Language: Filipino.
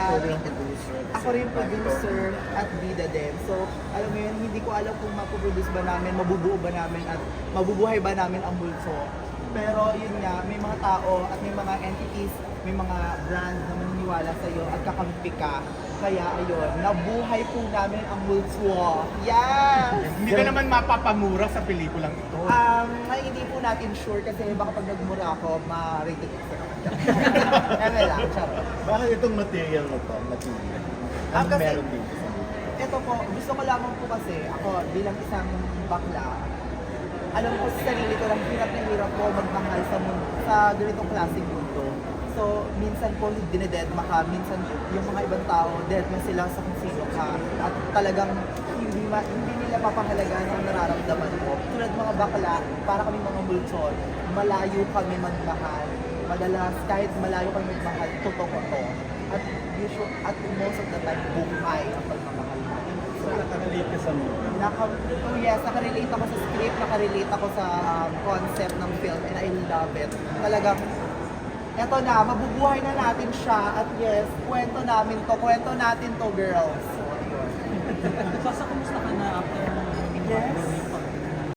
Ikaw rin ang producer. Ako rin producer at bida din. So, alam mo yun, hindi ko alam kung mapoproduce ba namin, mabubuo ba namin, at mabubuhay ba namin ang multo. Pero yun nga, may mga tao at may mga entities, may mga brand na maniniwala sa'yo at kakampi ka. Kaya ayun, nabuhay po namin ang multo. Yes! Hindi ka naman mapapamura sa pelikulang ito. Ay, hindi po natin sure kasi baka pag nagmura ako, ma-rated X ako. Eme lang, charot. Bakit itong material na to, material? Ano Kasi- meron dito sa movie? Ito po, gusto ko lamang po kasi ako bilang isang bakla, alam ko sa sarili ko lang hirap na hirap po magmahal sa mundo, sa ganitong klaseng mundo. So, minsan po dinededma ka, minsan yung mga ibang tao, deadma sila sa kung sino ka. At talagang hindi nila papahalagaan ang nararamdaman mo. Tulad mga bakla, para kami mga multon, malayo kami magmahal. Madalas, kahit malayo kami magmahal, totoo to. At most of the time, buhay ang pagmamahal mo. So, nakarelate ka sa movie. Yes, nakarelate ako sa script, nakarelate ako sa concept ng film, and I love it. Talagang, eto na, mabubuhay na natin siya, at yes, kwento natin to, girls. So, ayun. Sasa, kumusta ka na after ng Yes.